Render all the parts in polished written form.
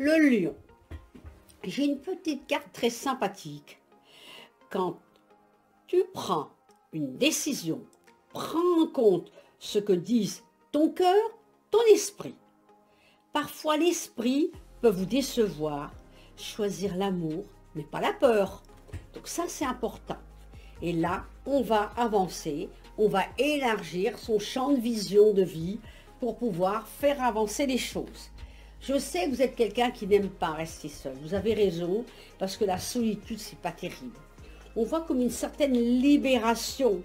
Le lion. J'ai une petite carte très sympathique. Quand tu prends une décision, prends en compte ce que disent ton cœur, ton esprit. Parfois l'esprit peut vous décevoir, choisir l'amour, mais pas la peur. Donc ça c'est important. Et là, on va avancer, on va élargir son champ de vision de vie pour pouvoir faire avancer les choses. Je sais que vous êtes quelqu'un qui n'aime pas rester seul. Vous avez raison, parce que la solitude, c'est pas terrible. On voit comme une certaine libération,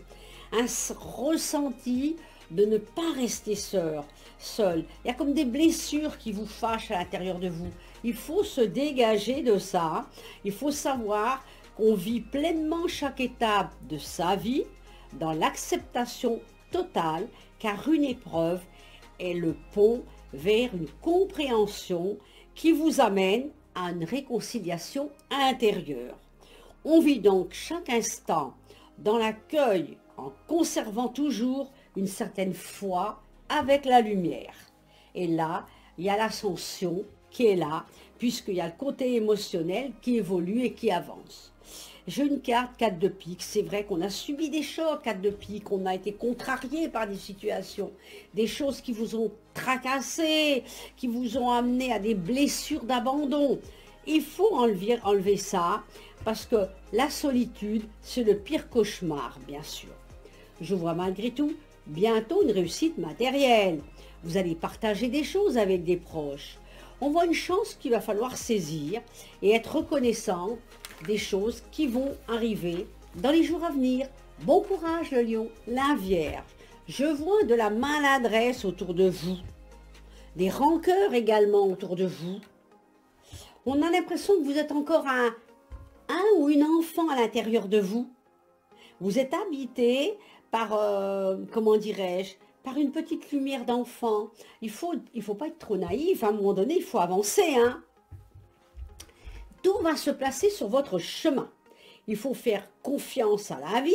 un ressenti de ne pas rester seul. Il y a comme des blessures qui vous fâchent à l'intérieur de vous. Il faut se dégager de ça. Il faut savoir qu'on vit pleinement chaque étape de sa vie dans l'acceptation totale, car une épreuve est le pont vers une compréhension qui vous amène à une réconciliation intérieure. On vit donc chaque instant dans l'accueil en conservant toujours une certaine foi avec la lumière. Et là, il y a l'ascension qui est là, puisqu'il y a le côté émotionnel qui évolue et qui avance. J'ai une carte 4 de pique, c'est vrai qu'on a subi des chocs 4 de pique, on a été contrarié par des situations, des choses qui vous ont tracassé, qui vous ont amené à des blessures d'abandon. Il faut enlever ça, parce que la solitude, c'est le pire cauchemar, bien sûr. Je vois malgré tout bientôt une réussite matérielle. Vous allez partager des choses avec des proches. On voit une chance qu'il va falloir saisir et être reconnaissant des choses qui vont arriver dans les jours à venir. Bon courage le lion. La Vierge. Je vois de la maladresse autour de vous. Des rancœurs également autour de vous. On a l'impression que vous êtes encore un ou une enfant à l'intérieur de vous. Vous êtes habité par, comment dirais-je, par une petite lumière d'enfant. Il faut pas être trop naïf, à un moment donné, il faut avancer, hein. Tout va se placer sur votre chemin. Il faut faire confiance à la vie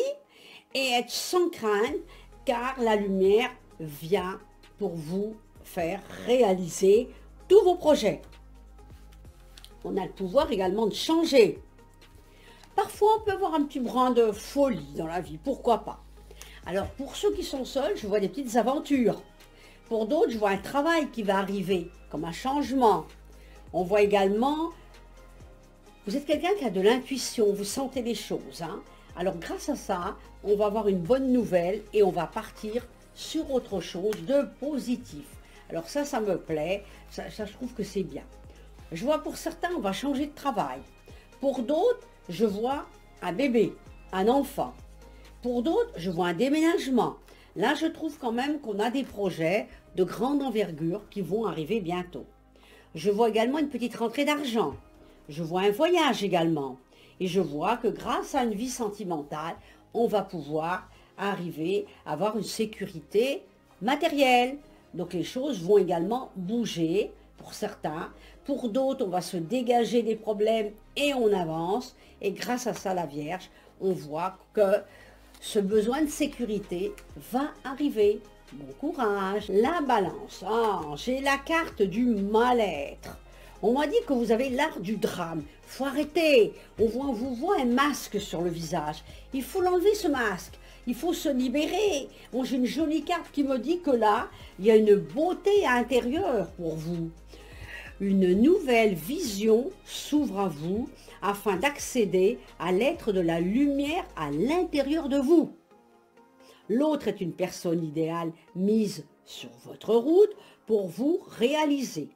et être sans crainte, car la lumière vient pour vous faire réaliser tous vos projets. On a le pouvoir également de changer. Parfois, on peut avoir un petit brin de folie dans la vie, pourquoi pas. Alors, pour ceux qui sont seuls, je vois des petites aventures. Pour d'autres, je vois un travail qui va arriver, comme un changement. On voit également, vous êtes quelqu'un qui a de l'intuition, vous sentez les choses, hein. Alors, grâce à ça, on va avoir une bonne nouvelle et on va partir sur autre chose de positif. Alors ça me plaît, ça je trouve que c'est bien. Je vois pour certains, on va changer de travail. Pour d'autres, je vois un bébé, un enfant. Pour d'autres, je vois un déménagement. Là, je trouve quand même qu'on a des projets de grande envergure qui vont arriver bientôt. Je vois également une petite rentrée d'argent. Je vois un voyage également. Et je vois que grâce à une vie sentimentale, on va pouvoir arriver à avoir une sécurité matérielle. Donc les choses vont également bouger pour certains. Pour d'autres, on va se dégager des problèmes et on avance. Et grâce à ça, la Vierge, on voit que ce besoin de sécurité va arriver. Bon courage. La Balance. Ah, j'ai la carte du mal-être. On m'a dit que vous avez l'art du drame. Il faut arrêter. On vous voit un masque sur le visage. Il faut l'enlever ce masque. Il faut se libérer. Bon, j'ai une jolie carte qui me dit que là, il y a une beauté intérieure pour vous. Une nouvelle vision s'ouvre à vous afin d'accéder à l'être de la lumière à l'intérieur de vous. L'autre est une personne idéale mise sur votre route pour vous réaliser.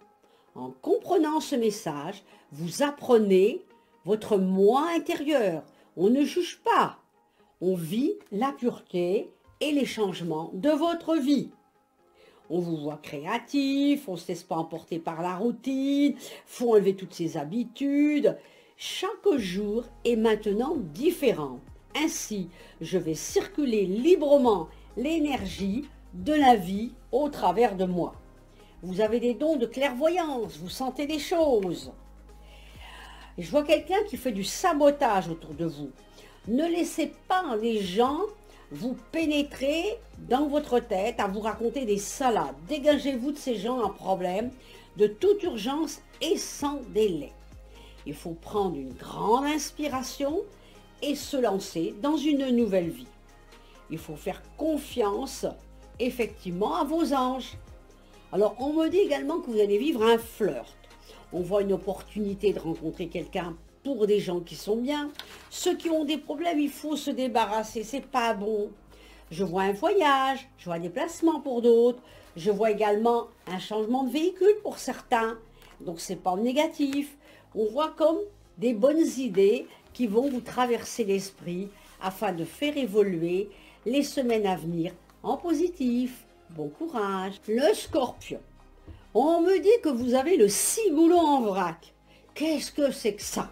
En comprenant ce message, vous apprenez votre moi intérieur. On ne juge pas. On vit la pureté et les changements de votre vie. On vous voit créatif, on ne se laisse pas emporter par la routine, il faut enlever toutes ses habitudes. Chaque jour est maintenant différent. Ainsi, je vais circuler librement l'énergie de la vie au travers de moi. Vous avez des dons de clairvoyance, vous sentez des choses. Et je vois quelqu'un qui fait du sabotage autour de vous. Ne laissez pas les gens vous pénétrer dans votre tête à vous raconter des salades. Dégagez-vous de ces gens en problème. de toute urgence et sans délai. Il faut prendre une grande inspiration et se lancer dans une nouvelle vie. Il faut faire confiance effectivement à vos anges. Alors on me dit également que vous allez vivre un flirt. On voit une opportunité de rencontrer quelqu'un pour des gens qui sont bien. Ceux qui ont des problèmes, il faut se débarrasser, c'est pas bon. Je vois un voyage, je vois un déplacement pour d'autres. Je vois également un changement de véhicule pour certains. Donc c'est pas négatif. On voit comme des bonnes idées qui vont vous traverser l'esprit afin de faire évoluer les semaines à venir en positif. Bon courage. Le Scorpion. On me dit que vous avez le ciboulot en vrac. Qu'est-ce que c'est que ça?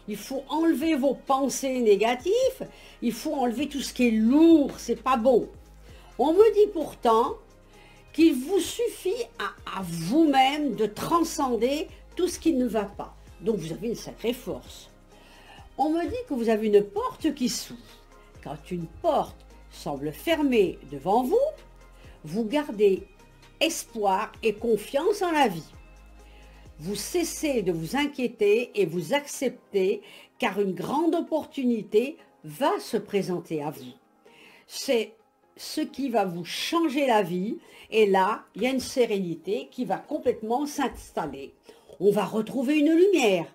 Il faut enlever vos pensées négatives. Il faut enlever tout ce qui est lourd. C'est pas bon. On me dit pourtant qu'il vous suffit à vous-même de transcender tout ce qui ne va pas. Donc vous avez une sacrée force. On me dit que vous avez une porte qui s'ouvre. Quand une porte semble fermée devant vous, vous gardez espoir et confiance en la vie. Vous cessez de vous inquiéter et vous acceptez car une grande opportunité va se présenter à vous. C'est ce qui va vous changer la vie et là, il y a une sérénité qui va complètement s'installer. On va retrouver une lumière.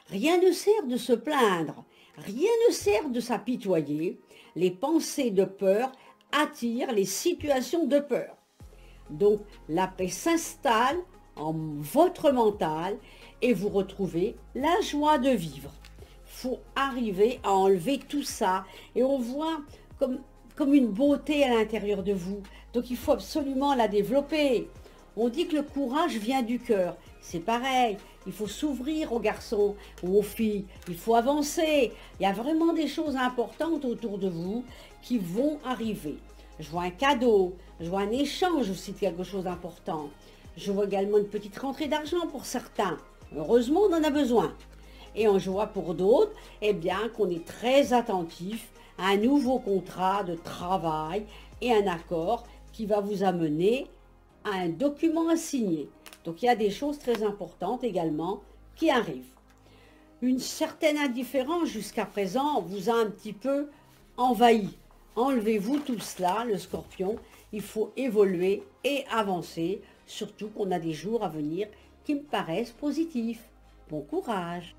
Rien ne sert de se plaindre, rien ne sert de s'apitoyer. Les pensées de peur attirent les situations de peur. Donc, la paix s'installe en votre mental et vous retrouvez la joie de vivre. Il faut arriver à enlever tout ça et on voit comme une beauté à l'intérieur de vous. Donc, il faut absolument la développer. On dit que le courage vient du cœur. C'est pareil, il faut s'ouvrir aux garçons ou aux filles, il faut avancer. Il y a vraiment des choses importantes autour de vous qui vont arriver. Je vois un cadeau, je vois un échange aussi de quelque chose d'important. Je vois également une petite rentrée d'argent pour certains. Heureusement, on en a besoin. Et je vois pour d'autres, eh bien, qu'on est très attentif à un nouveau contrat de travail et un accord qui va vous amener à un document à signer. Donc il y a des choses très importantes également qui arrivent. Une certaine indifférence jusqu'à présent vous a un petit peu envahi. Enlevez-vous tout cela, le Scorpion. Il faut évoluer et avancer, surtout qu'on a des jours à venir qui me paraissent positifs. Bon courage!